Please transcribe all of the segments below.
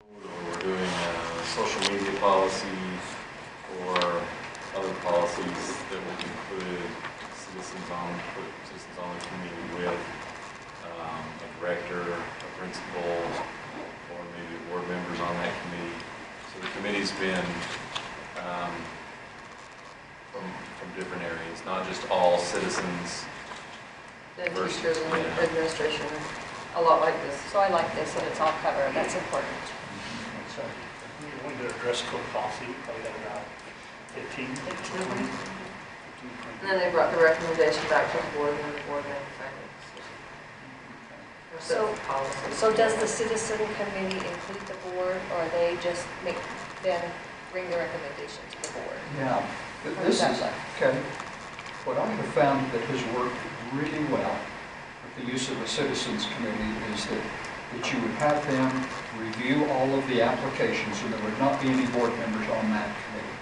We're doing a social media policy or other policies that will include citizens on the committee with a director, a principal, or maybe board members on that committee. So the committee's been from different areas, not just all citizens. The teachers and administration, a lot like this. So I like this, and it's all covered. That's important. So we do a dress code policy, we probably got about 15, 20. And then they brought the recommendation back to the board, and then the board made the final decision. So does the citizen committee include the board, or they just then bring the recommendation to the board? Yeah, this is, okay, what I have found that has worked really well with the use of a citizens committee is that you would have them review all of the applications, and there would not be any board members on that committee.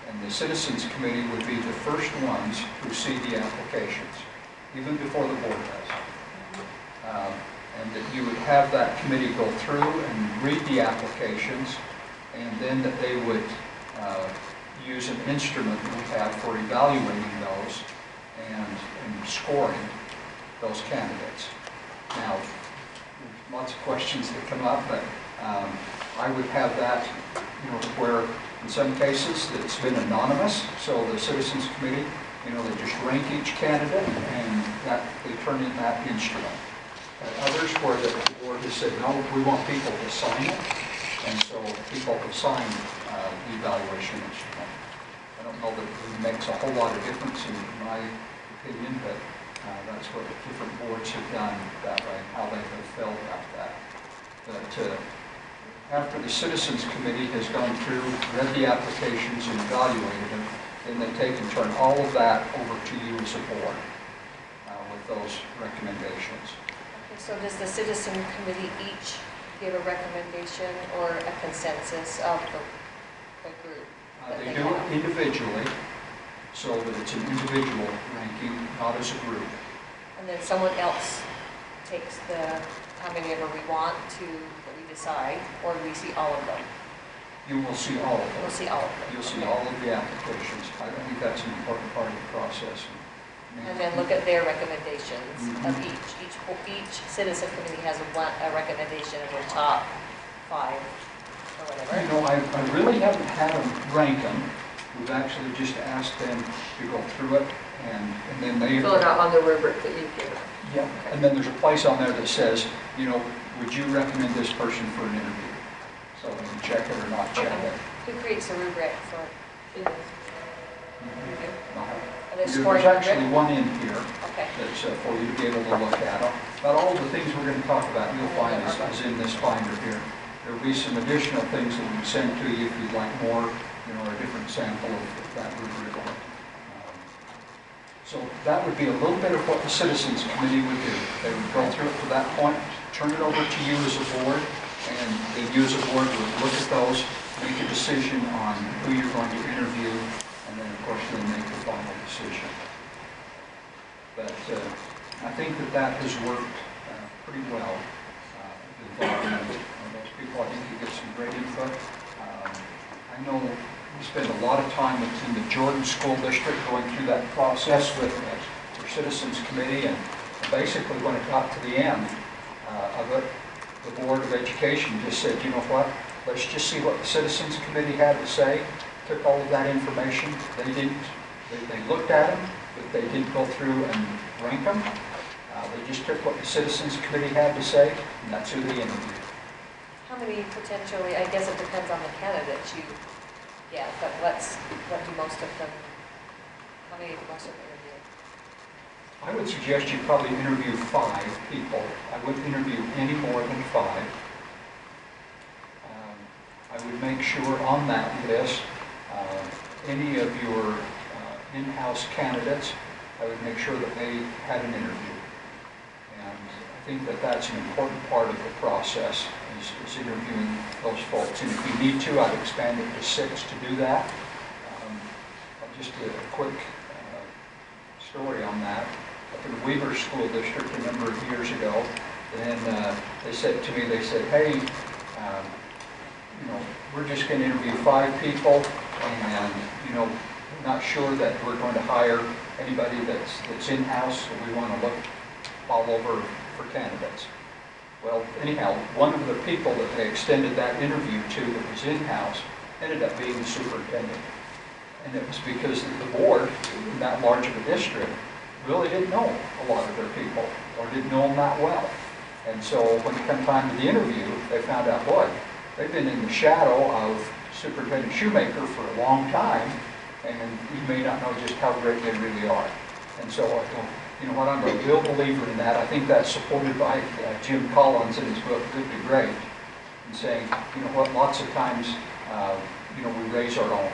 And the citizens committee would be the first ones who see the applications, even before the board does. And that you would have that committee go through and read the applications, and then that they would use an instrument that we have for evaluating those and scoring those candidates. Now, lots of questions that come up, but I would have that, where in some cases it's been anonymous, so the citizens committee, they just rank each candidate and that they turn in that instrument. Others where the board has said, no, we want people to sign it, and so people have signed the evaluation instrument. I don't know that it makes a whole lot of difference in my opinion, but that's what different boards have done that way, how they have felt about that. But after the Citizens Committee has gone through, read the applications and evaluated them, then they take and turn all of that over to you as a board with those recommendations. Okay, so does the citizen committee each give a recommendation or a consensus of the group? They do it individually, so that it's an individual ranking, not as a group. And then someone else takes how many ever we want that we decide, or do we see all of them? You will see all of them. We'll see all of them. You'll see all of the applications. I think that's an important part of the process. And then look at their recommendations of each. Each citizen committee has a recommendation of their top 5 or whatever. I really haven't had them rank them. We've actually just asked them to go through it, and then they fill it out on the rubric that you give. Yeah, okay. And then there's a place on there that says, would you recommend this person for an interview? So they can check it or not check it. Who creates a rubric for it? There's actually one in here that's for you to be able to look at. About all the things we're going to talk about, you'll find is in this binder here. There will be some additional things that we can send to you if you'd like more, a different sample of that rubric. So that would be a little bit of what the Citizens Committee would do. They would go through it to that point, turn it over to you as a board, and you as a board would look at those, make a decision on who you're going to interview, and then of course then make the final decision. But I think that has worked pretty well. Those people, I think you get some great input. I know we spend a lot of time in the Jordan School District going through that process with their Citizens Committee, and basically when it got to the end of it, the Board of Education just said, you know what, let's just see what the Citizens Committee had to say, took all of that information. They looked at them, but they didn't go through and rank them. They just took what the Citizens Committee had to say, and that's who they interviewed. How many potentially, I guess it depends on the candidates but what do most of them, how many do most of them interview? I would suggest you probably interview 5 people. I wouldn't interview any more than 5. I would make sure on that list, any of your in-house candidates, I would make sure that they had an interview. And I think that that's an important part of the process, is interviewing those folks. And if you need to, I'd expand it to 6 to do that. Just a quick story on that. Up in the Weaver School District a number of years ago, then they said to me, they said, hey, we're just going to interview 5 people, and, not sure that we're going to hire anybody that's in-house, so we want to look all over for candidates. Well, anyhow, one of the people that they extended that interview to that was in-house ended up being the superintendent. And it was because the board, in that large of a district, really didn't know a lot of their people, or didn't know them that well. And so when it came time to the interview, they found out, boy, they've been in the shadow of Superintendent Shoemaker for a long time, and you may not know just how great they really are. And so, you know what, I'm a real believer in that. I think that's supported by Jim Collins in his book, Good to Great, and saying, you know what, lots of times, we raise our own,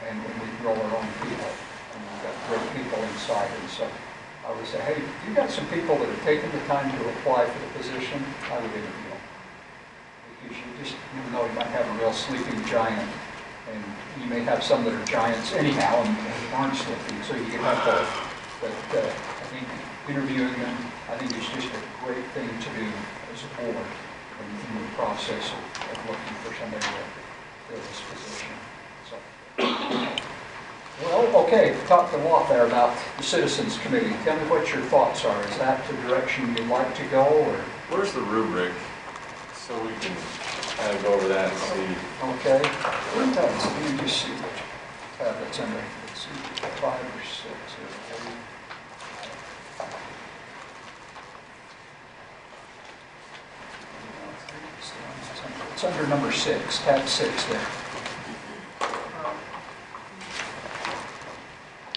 and we grow our own people, and we've got great people inside. And so I would say, hey, if you've got some people that have taken the time to apply for the position, I would interview them. Because you just, even though you might have a real sleeping giant, and you may have some that are giants anyhow and aren't sleeping, so you can have both. But I think interviewing them, I think is just a great thing to do as a board in the process of looking for somebody to fill this position. So, well, okay, talked a lot there about the Citizens Committee. Tell me what your thoughts are. Is that the direction you'd like to go, or? Where's the rubric? So we can kind of go over that and see. Okay. Let me just see which tab it's under. Let's see, 5 or 6 here. It's under number 6, tab 6 there.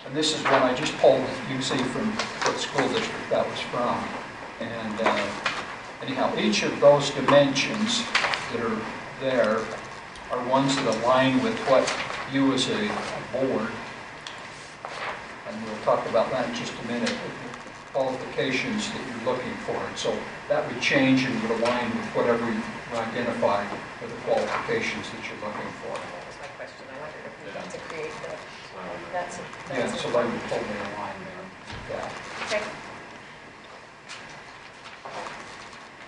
And this is one I just pulled, you can see from what school district that was from. And anyhow, each of those dimensions that are there are ones that align with what you as a board, and we'll talk about that in just a minute, the qualifications that you're looking for. And so that would change and would align with whatever you identify with the qualifications that you're looking for. That was my question. I wondered if we got to create that's Yeah, so they would totally align there. Yeah. Okay.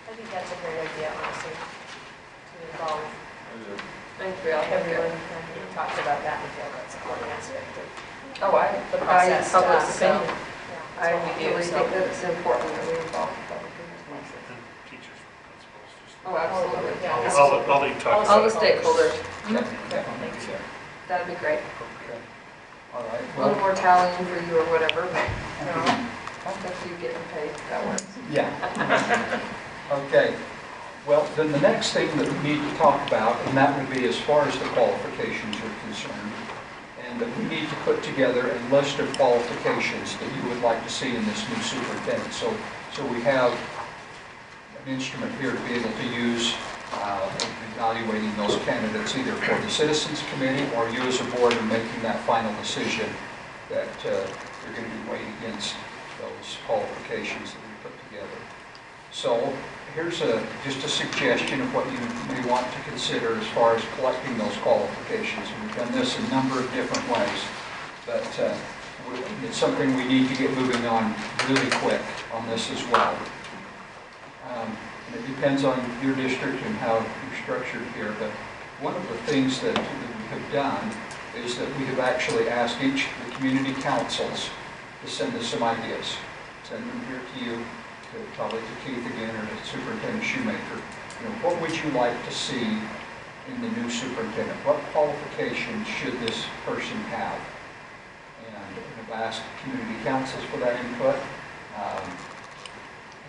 I think that's a great idea, honestly, to involve Thank you. everyone. We talked about that and feel that's a important aspect of Oh, the process. public So, opinion. yeah, I that's what we do, really so. think that it's important that we involve the public in this process. And teachers, principals, just Oh, absolutely. Yeah. all the talk All the about. stakeholders. Yeah. Thank you. That'd be great. Okay. All right. A little more tallying for you or whatever, but after you get paid, that works. Yeah. Okay. Well, then the next thing that we need to talk about, and that would be as far as the qualifications are concerned, and that we need to put together a list of qualifications that you would like to see in this new superintendent. So we have an instrument here to be able to use evaluating those candidates either for the Citizens Committee or you as a board in making that final decision that you're going to be weighing against those qualifications that we put together. So here's just a suggestion of what you may want to consider as far as collecting those qualifications. We've done this a number of different ways, but it's something we need to get moving on really quick on this as well. It depends on your district and how you're structured here, but one of the things that we have done is that we have actually asked each of the community councils to send us some ideas. Send them here to you, probably to Keith again or to Superintendent Shoemaker. What would you like to see in the new superintendent? What qualifications should this person have? And I've asked community councils for that input.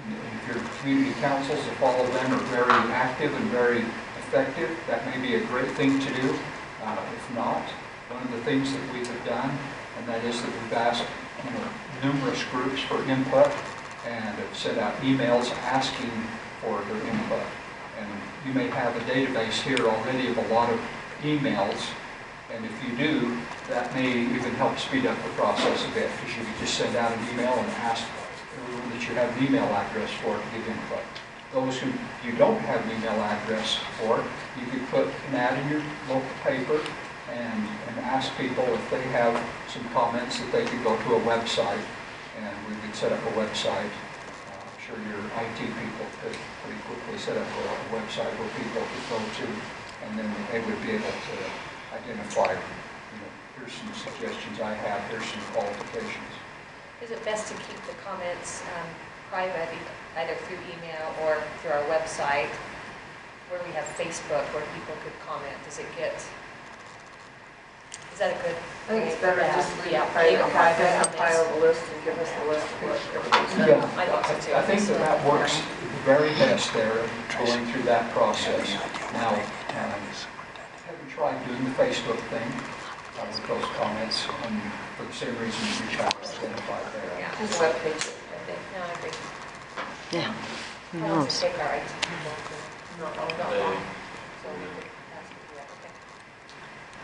And if your community councils, if all of them are very active and very effective, that may be a great thing to do. If not, one of the things that we have done, and that is that we've asked numerous groups for input and have sent out emails asking for their input. And you may have a database here already of a lot of emails, and if you do, that may even help speed up the process a bit, because you can just send out an email and ask everyone that you have an email address for to give input. Those who you don't have an email address for, you could put an ad in your local paper and ask people if they have some comments that they could go to a website, and we could set up a website sure your IT people could pretty quickly set up a website where people could go to, and then they would be able to identify, here's some suggestions I have, here's some qualifications. Is it best to keep the comments private, either through email or through our website, where we have Facebook, where people could comment? Is that a good? I think it's better just leave Yeah, it private, leave it private and on compile this. the list and give us the list of what everybody's done. Yeah, I think so too. I think that works very best there, going through that process. Now, haven't tried doing the Facebook thing with those comments, and for the same reason you have identified there. Yeah. Just web pages. I think, no, I agree. Yeah, who Why don't we knows? take our IT people to, Not no, all no, done. no. So we could ask them to do that, okay.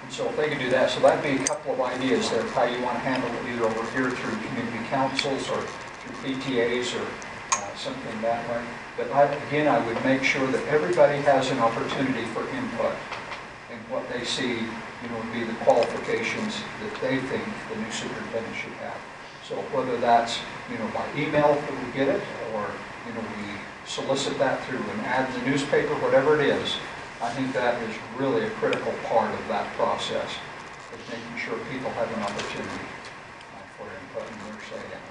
And so if they could do that, so that'd be a couple of ideas there of how you want to handle it, either over here through community councils or through PTAs or something that way. But again, I would make sure that everybody has an opportunity for input, and what they see, would be the qualifications that they think the new superintendent should have. So whether that's, by email that we get it, or, we solicit that through an ad in the newspaper, whatever it is, I think that is really a critical part of that process, is making sure people have an opportunity for input and their say in it.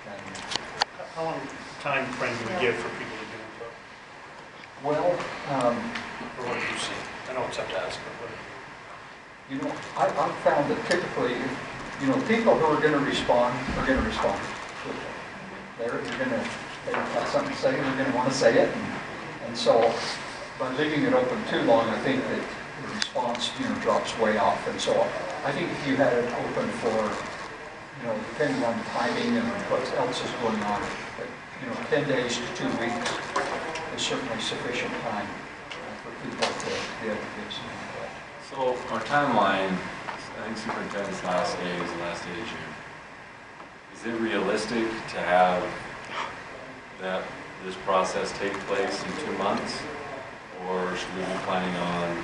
And, How long time frame do we give for people to do input? well, Or what do you see? I know it's up to us, but what? I've found that typically, people who are going to respond are going to respond. They've got something to say, they're going to want to say it. And so, by leaving it open too long, I think that the response, drops way off. And so, I think if you had it open for, depending on the timing and what else is going on, but, 10 days to 2 weeks is certainly sufficient time for people to be able to give some input. So our timeline, I think superintendent's last day is the last day of June. Is it realistic to have this process take place in 2 months? Or should we be planning on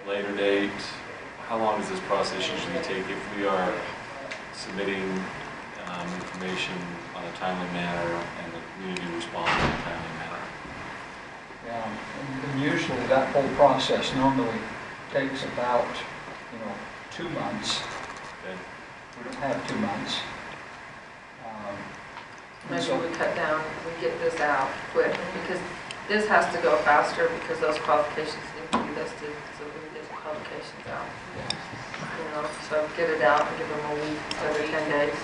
later date? How long does this process usually take if we are submitting information on a timely manner and the community responds in a timely manner? Yeah, and usually that whole process normally takes about, 2 months. Okay. We don't have 2 months. And Maybe so- we cut down, we get this out quick, because this has to go faster because those qualifications need to be listed, so we get the qualifications out. So get it out and give them a week, every 10 days.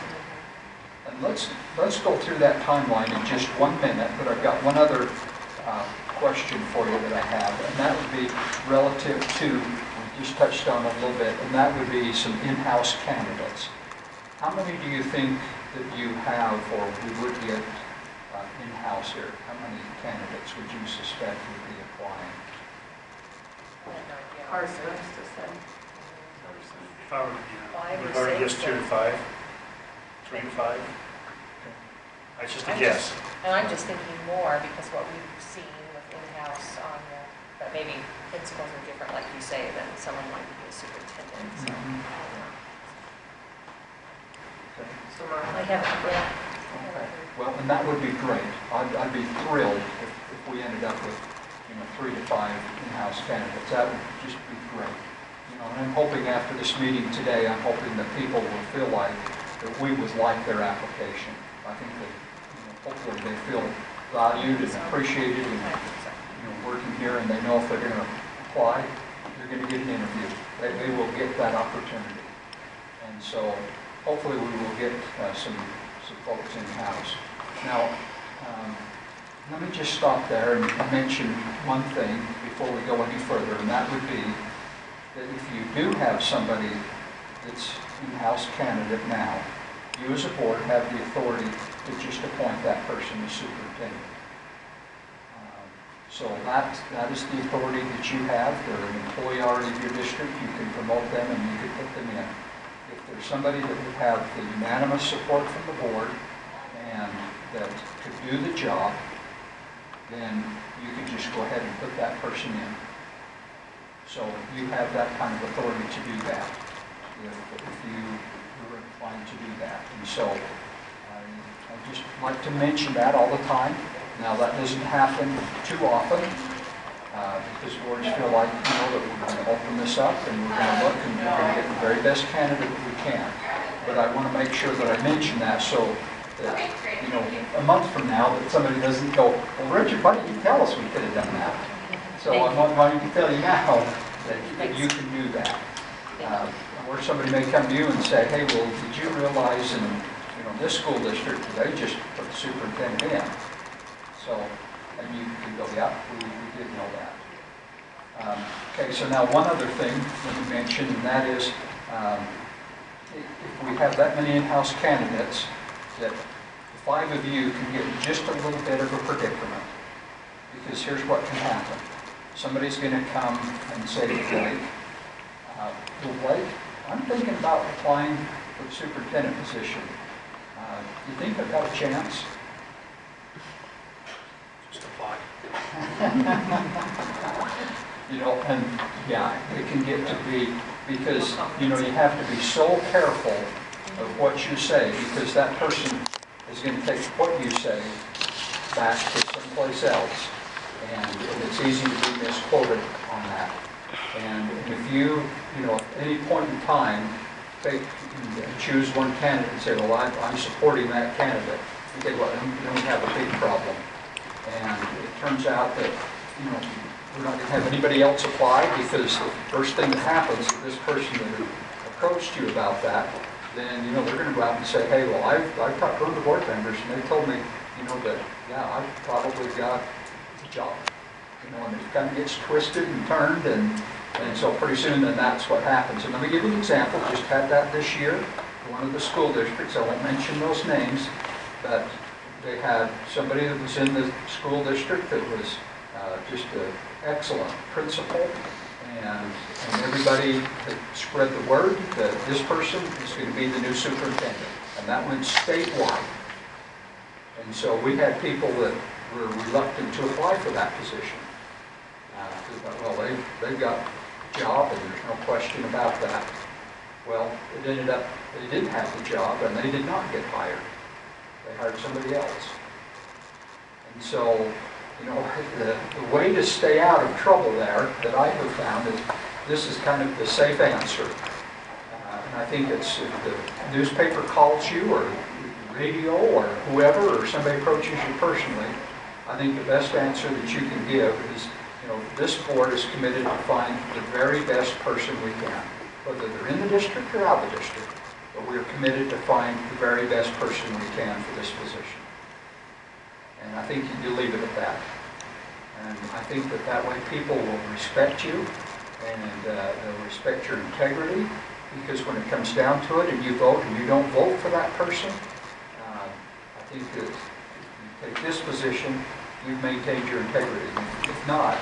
And let's go through that timeline in just 1 minute, but I've got one other question for you that I have, and that would be relative to, we just touched on it a little bit, and that would be some in-house candidates. How many do you think that you have, or we would get in-house here? How many candidates would you suspect would be applying? Hard for us to say. If I were, Five or we've already six, guessed 2 to 5, 3 to 5. That's just a guess. And I'm just thinking more because what we've seen with in-house on the, but maybe principals are different, like you say, than someone like be a superintendent. So, Okay. So I haven't, yeah. Okay. Well, and that would be great. I'd be thrilled if we ended up with, 3 to 5 in-house candidates. That would just be great. And I'm hoping after this meeting today, I'm hoping that people will feel like that we would like their application. I think that, hopefully they feel valued and appreciated and, working here, and they know if they're going to apply, they're going to get an interview. They will get that opportunity. And so hopefully we will get some folks in-house. Now, let me just stop there and mention one thing before we go any further, and that would be that if you do have somebody that's in-house candidate now, you as a board have the authority to just appoint that person as superintendent. So that is the authority that you have. They're an employee already of your district. You can promote them and you can put them in. If there's somebody that would have the unanimous support from the board and that could do the job, then you can just go ahead and put that person in. So you have that kind of authority to do that, if you were inclined to do that. And so I just like to mention that all the time. Now, that doesn't happen too often, because boards feel like, that we're going to open this up and we're going to look and we're going to get the very best candidate that we can. But I want to make sure that I mention that so that, a month from now, that somebody doesn't go, well, Richard, why didn't you tell us we could have done that? So I'm wanting to tell you now that you can do that. Or somebody may come to you and say, hey, well, did you realize in this school district, they just put the superintendent in? So, and you can go, yeah, we did know that. Okay, so now one other thing that we mentioned, and that is, if we have that many in-house candidates, that the 5 of you can get in just a little bit of a predicament. Because here's what can happen. Somebody's going to come and say to Blake, well, Blake, I'm thinking about applying for the superintendent position. Do you think I've got a chance? Just apply. And yeah, it can get to be, because, you have to be so careful of what you say, because that person is going to take what you say back to someplace else. And it's easy to be misquoted on that. And if you, at any point in time, choose one candidate and say, well, I'm supporting that candidate, okay, well, then we have a big problem. And it turns out that, we're not going to have anybody else apply, because the first thing that happens is this person that approached you about that, then, they're going to go out and say, hey, well, I've talked to the board members, and they told me, that, yeah, I've probably got a job. And it kind of gets twisted and turned, and so pretty soon then that's what happens. And let me give you an example. Just had that this year. One of the school districts, I won't mention those names, but they had somebody that was in the school district that was just an excellent principal, and everybody had spread the word that this person is going to be the new superintendent, and that went statewide. And so we had people that were reluctant to apply for that position. Well, they've got a job, and there's no question about that. Well, it ended up they didn't have the job, and they did not get hired. They hired somebody else. And so, the way to stay out of trouble there that I have found is this is kind of the safe answer. And I think it's if the newspaper calls you, or radio, or whoever, or somebody approaches you personally, I think the best answer that you can give is, this board is committed to find the very best person we can, whether they're in the district or out of the district, but we're committed to find the very best person we can for this position. And I think you leave it at that. And I think that way people will respect you, and they'll respect your integrity, because when it comes down to it and you vote and you don't vote for that person, I think that if you take this position, you've maintained your integrity. If not,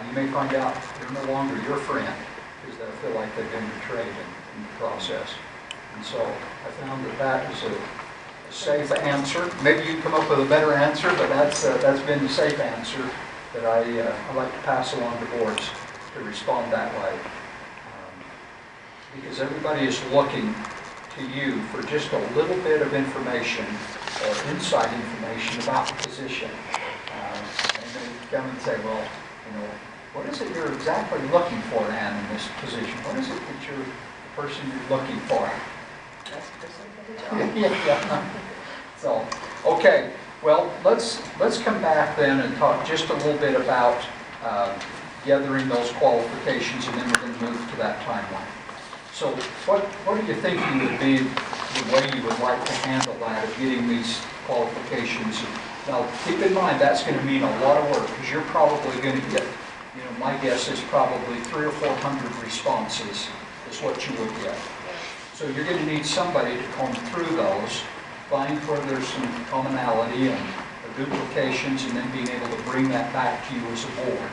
you may find out they're no longer your friend, because they'll feel like they've been betrayed in the process. And so I found that is a safe answer. Maybe you can come up with a better answer, but that's been the safe answer that I like to pass along to boards to respond that way. Because everybody is looking to you for just a little bit of information or inside information about the position. And they come and say, well, what is it you're exactly looking for, Ann, in this position? What is it that you're the person you're looking for? Best person for the job. Yeah. So, okay. Well, let's come back then and talk just a little bit about gathering those qualifications, and then we're going to move to that timeline. So what are you thinking would be the way you would like to handle that, of getting these qualifications? Now, keep in mind, that's going to mean a lot of work, because you're probably going to get, my guess is probably 300 or 400 responses is what you would get. So you're going to need somebody to comb through those, find where there's some commonality and duplications, and then being able to bring that back to you as a board.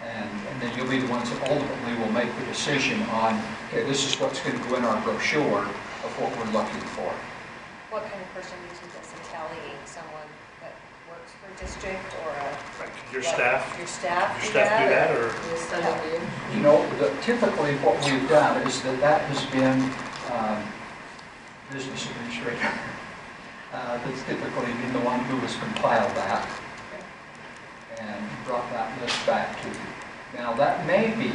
And then you'll be the ones that ultimately will make the decision on, okay, this is what's going to go in our brochure of what we're looking for. What kind of person usually does the tallying? Someone that works for a district, or Your staff? Your staff Your staff do that, or? Yes, I do. Typically what we've done is that has been business administrator. that's typically been the one who has compiled that and brought that list back to you. Now, that may be,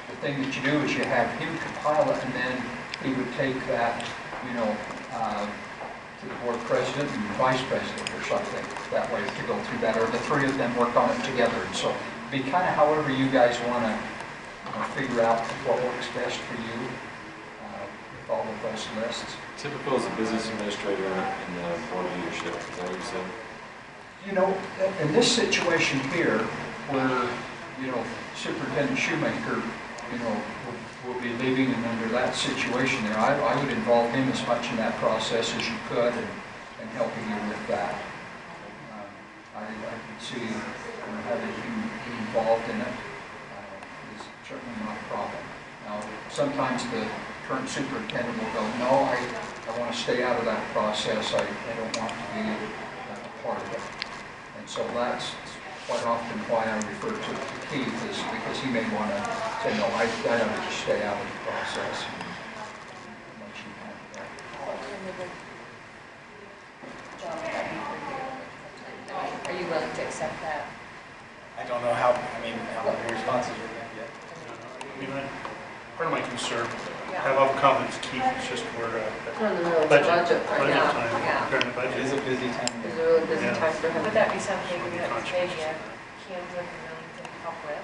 the thing that you do is you have him compile it, and then he would take that, to the board president and vice president or something, that way to go through that, or the three of them work on it together. And so it'd be kind of however you guys want to figure out what works best for you with all of those lists. Typical as a business administrator in the board leadership, is that what you said? In this situation here, where, Superintendent Shoemaker, will be leaving, and under that situation there, I would involve him as much in that process as you could and helping you with that. I could see having him be involved in it is certainly not a problem. Now, sometimes the current superintendent will go, no, I want to stay out of that process. I don't want to be a part of it. And so that's quite often why I refer to Keith, is because he may want to say, no, I ought to just stay out of the process and let you handle that. Are you willing to accept that? I don't know how many responses you're going to get. Part of my concern, Yeah. I have all the confidence Keith, it's just we're We're in the middle of the budget right budget now. time, Yeah. preparing the It budget. is a busy time. of It's a year. really busy Yeah. time for him. Would that be something that maybe a Kansas and Millington can help with?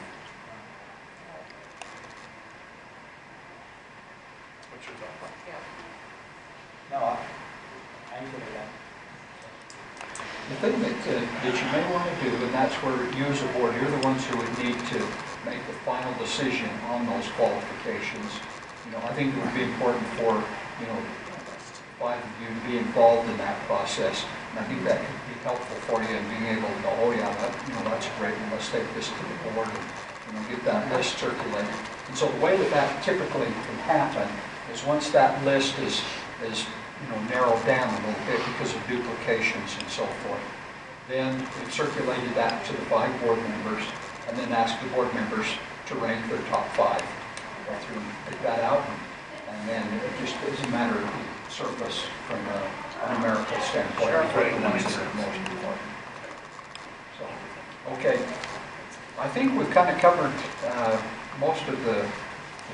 What's your thought? Yeah. No, I'm good with that. The thing that you may want to do, and that's where you as a board, you're the ones who would need to make the final decision on those qualifications. I think it would be important for, 5 of you to be involved in that process. And I think that could be helpful for you in being able to go, oh yeah, that's great, and let's take this to the board and get that list circulated. And so the way that typically can happen is once that list is narrowed down a little bit because of duplications and so forth, then we've circulated that to the 5 board members, and then ask the board members to rank their top 5. Go through and pick that out, and then it just is a matter of service from a numerical standpoint. Sure. What the ones that are most important. So, okay. I think we've kind of covered most of the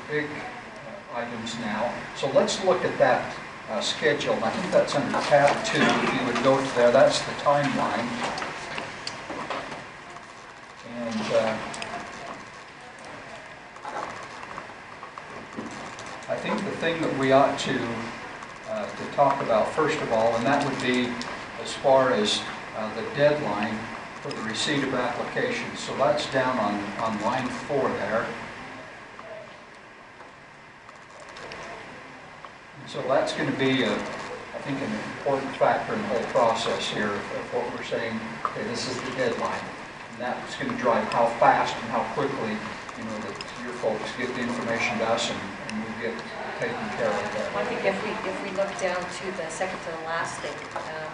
big items now. So let's look at that schedule. I think that's under tab 2. If you would go to there, that's the timeline. And I think the thing that we ought to talk about first of all, and that would be as far as the deadline for the receipt of applications. So that's down on line 4 there. So that's going to be, I think, an important factor in the whole process here of what we're saying, okay, this is the deadline. And that's going to drive how fast and how quickly, that your folks get the information to us and we get taken care of that. Well, I think if we look down to the second to the last thing,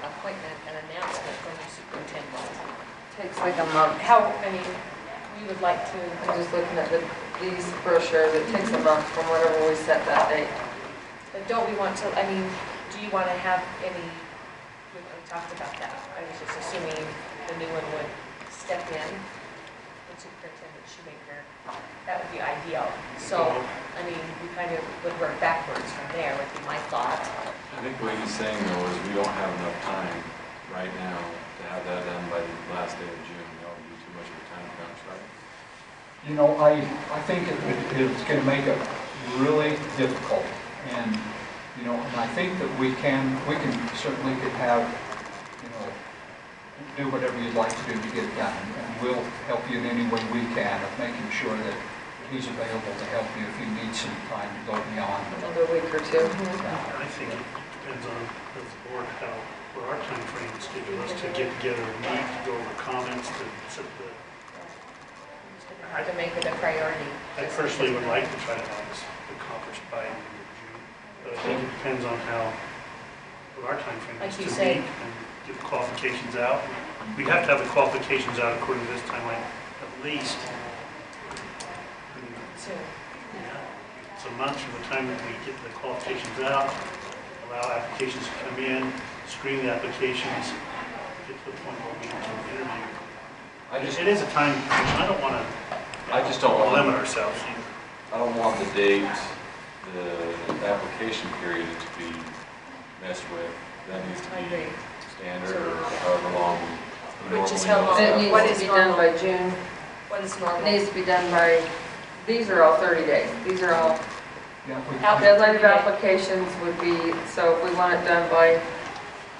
appointment and announcement from the superintendent. Takes like a month. We would like to. I'm just looking at these brochures, it takes a month from whenever we set that date. But don't we want to, do you want to have any, we talked about that. I was just assuming the new one would step in, the Superintendent Shoemaker. That would be ideal. So, we kind of would work backwards from there, would be my thought. I think what he's saying though is we don't have enough time right now to have that done by the last day of June. That would be too much of a time crunch, right? I think it's going to make it really difficult. And, and I think that we can certainly could have, do whatever you'd like to do to get it done. And we'll help you in any way we can of making sure that he's available to help you if you need some time to go beyond. Another week or two. I think it depends on the board what our time frame schedule is to get together and meet, to go over comments, to set the. Hard to make it a priority. I personally would like to try to have this accomplished by the end of June, but I think it depends on what our time frame Like is you to say. meet and get the qualifications out. We have to have the qualifications out according to this timeline, at least. Soon. It's a month from the time that we get the qualifications out, allow applications to come in, screen the applications, get to the point where we can interview. I just, It is a time, I don't want to. I just don't want- limit ourselves either. I don't want the date, the application period to be messed with. That needs to I be agree. standard or however long. we Which is normally how long- know. It needs What to is be done normal? by June. What is It normal? needs to be done by, these are all 30 days. These are all, Yeah, we- How- deadline of applications would be, so if we want it done by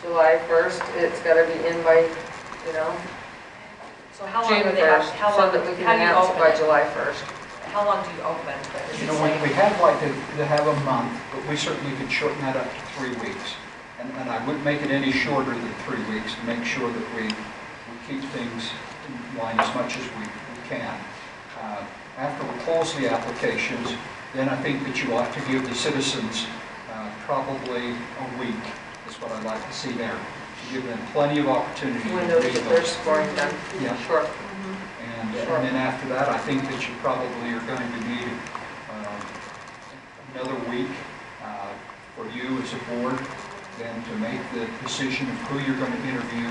July 1st, it's got to be in by, you know, So how long June do they have, 1st, how so long, that we can how do you announce it open by it? July 1st. How long do you open? Does You it know, say- we had like to have a month, but we certainly could shorten that up to 3 weeks. And I wouldn't make it any shorter than 3 weeks to make sure that we keep things in line as much as we can. After we close the applications, then I think that you ought to give the citizens probably a week, is what I'd like to see there. To give them plenty of opportunity to Windows read that they're those. scoring done. Yeah. Sure. And then after that, I think that you probably are going to need another week for you as a board, then to make the decision of who you're going to interview,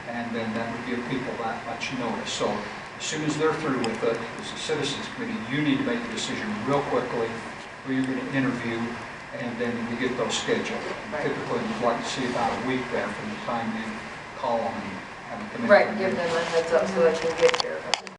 and then that would give people that much notice. So as soon as they're through with it, as a citizens committee, you need to make a decision real quickly who you're going to interview, and then you get those scheduled. Right. Typically, we'd like to see about a week there from the time you call them and have them come in. Right, give them a heads up so they can get here